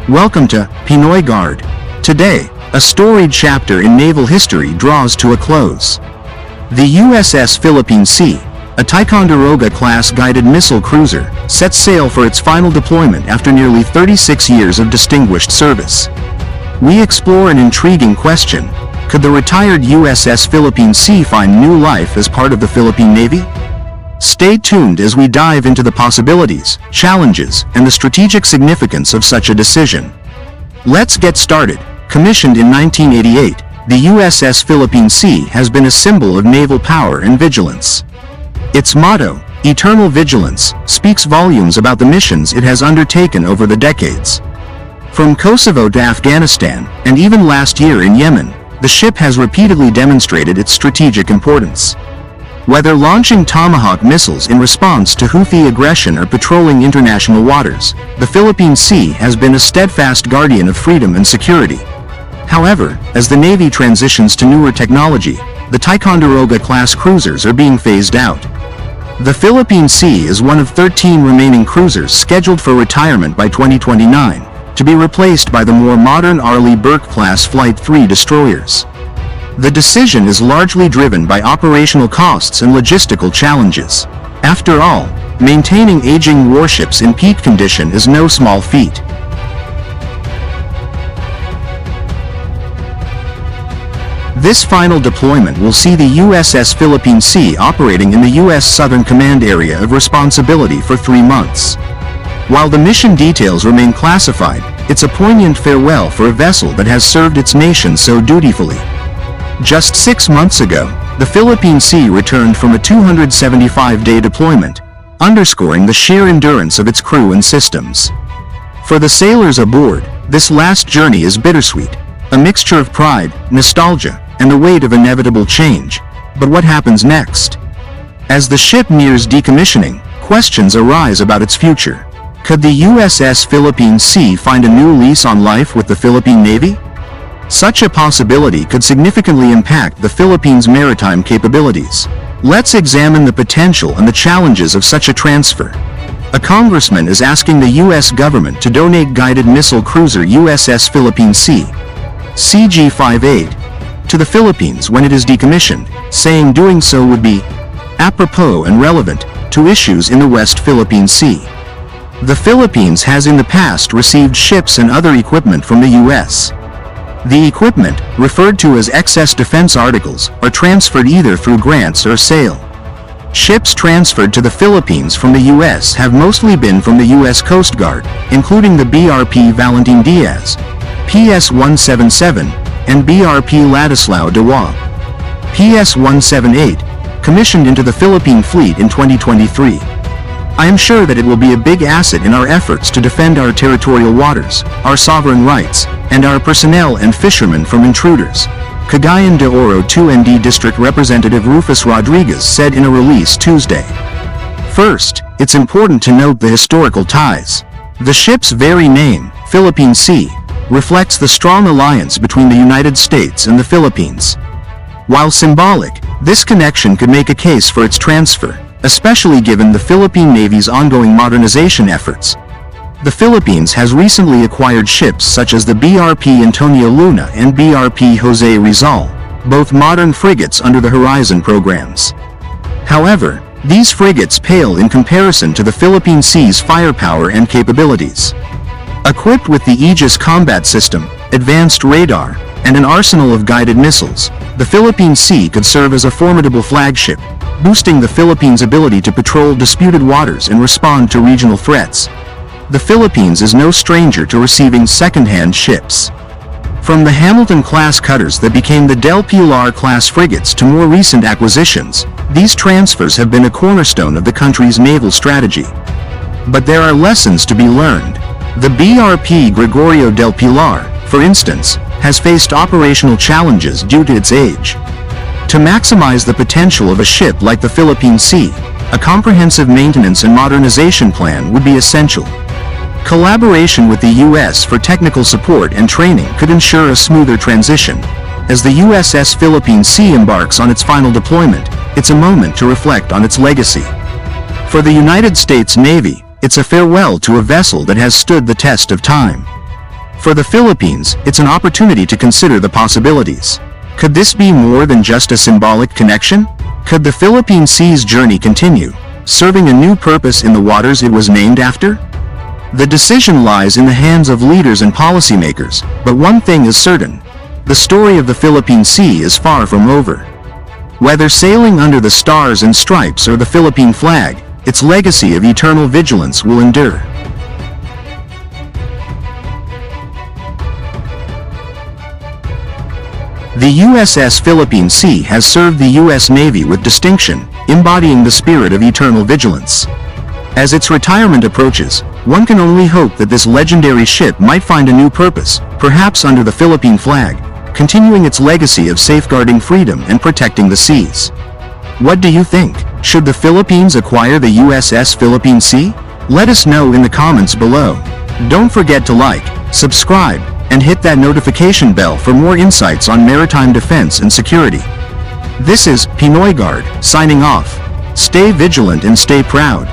Welcome to Pinoy Guard. Today, a storied chapter in naval history draws to a close. The USS Philippine Sea, a Ticonderoga-class guided missile cruiser, sets sail for its final deployment after nearly 36 years of distinguished service. We explore an intriguing question: could the retired USS Philippine Sea find new life as part of the Philippine Navy? Stay tuned as we dive into the possibilities, challenges, and the strategic significance of such a decision. Let's get started. Commissioned in 1988, the USS Philippine Sea has been a symbol of naval power and vigilance. Its motto, Eternal Vigilance, speaks volumes about the missions it has undertaken over the decades. From Kosovo to Afghanistan, and even last year in Yemen, the ship has repeatedly demonstrated its strategic importance. Whether launching Tomahawk missiles in response to Houthi aggression or patrolling international waters, the Philippine Sea has been a steadfast guardian of freedom and security. However, as the Navy transitions to newer technology, the Ticonderoga-class cruisers are being phased out. The Philippine Sea is one of 13 remaining cruisers scheduled for retirement by 2029, to be replaced by the more modern Arleigh Burke-class Flight III destroyers. The decision is largely driven by operational costs and logistical challenges. After all, maintaining aging warships in peak condition is no small feat. This final deployment will see the USS Philippine Sea operating in the U.S. Southern Command Area of Responsibility for 3 months. While the mission details remain classified, it's a poignant farewell for a vessel that has served its nation so dutifully. Just 6 months ago, the Philippine Sea returned from a 275-day deployment, underscoring the sheer endurance of its crew and systems. For the sailors aboard, this last journey is bittersweet, a mixture of pride, nostalgia, and the weight of inevitable change. But what happens next? As the ship nears decommissioning, questions arise about its future. Could the USS Philippine Sea find a new lease on life with the Philippine Navy? Such a possibility could significantly impact the Philippines' maritime capabilities. Let's examine the potential and the challenges of such a transfer. A congressman is asking the U.S. government to donate guided missile cruiser USS Philippine Sea, CG-58, to the Philippines when it is decommissioned, saying doing so would be apropos and relevant to issues in the West Philippine Sea. The Philippines has in the past received ships and other equipment from the U.S. The equipment, referred to as excess defense articles, are transferred either through grants or sale. Ships transferred to the Philippines from the U.S. have mostly been from the U.S. Coast Guard, including the BRP Valentin Diaz, PS-177, and BRP Ladislao Dewa, PS-178, commissioned into the Philippine Fleet in 2023. I am sure that it will be a big asset in our efforts to defend our territorial waters, our sovereign rights, and our personnel and fishermen from intruders, Cagayan de Oro 2ND District Representative Rufus Rodriguez said in a release Tuesday. First, it's important to note the historical ties. The ship's very name, Philippine Sea, reflects the strong alliance between the United States and the Philippines. While symbolic, this connection could make a case for its transfer, especially given the Philippine Navy's ongoing modernization efforts. The Philippines has recently acquired ships such as the BRP Antonio Luna and BRP Jose Rizal, both modern frigates under the Horizon programs. However, these frigates pale in comparison to the Philippine Sea's firepower and capabilities. Equipped with the Aegis combat system, advanced radar, and an arsenal of guided missiles, the Philippine Sea could serve as a formidable flagship, boosting the Philippines' ability to patrol disputed waters and respond to regional threats. The Philippines is no stranger to receiving second-hand ships. From the Hamilton-class cutters that became the Del Pilar-class frigates to more recent acquisitions, these transfers have been a cornerstone of the country's naval strategy. But there are lessons to be learned. The BRP Gregorio del Pilar, for instance, has faced operational challenges due to its age. To maximize the potential of a ship like the Philippine Sea, a comprehensive maintenance and modernization plan would be essential. Collaboration with the U.S. for technical support and training could ensure a smoother transition. As the USS Philippine Sea embarks on its final deployment, it's a moment to reflect on its legacy. For the United States Navy, it's a farewell to a vessel that has stood the test of time. For the Philippines, it's an opportunity to consider the possibilities. Could this be more than just a symbolic connection? Could the Philippine Sea's journey continue, serving a new purpose in the waters it was named after? The decision lies in the hands of leaders and policymakers, but one thing is certain. The story of the Philippine Sea is far from over. Whether sailing under the stars and stripes or the Philippine flag, its legacy of eternal vigilance will endure. The USS Philippine Sea has served the U.S. Navy with distinction, embodying the spirit of eternal vigilance. As its retirement approaches, one can only hope that this legendary ship might find a new purpose, perhaps under the Philippine flag, continuing its legacy of safeguarding freedom and protecting the seas. What do you think? Should the Philippines acquire the USS Philippine Sea? Let us know in the comments below. Don't forget to like, subscribe, and hit that notification bell for more insights on maritime defense and security. This is Pinoy Guard, signing off. Stay vigilant and stay proud.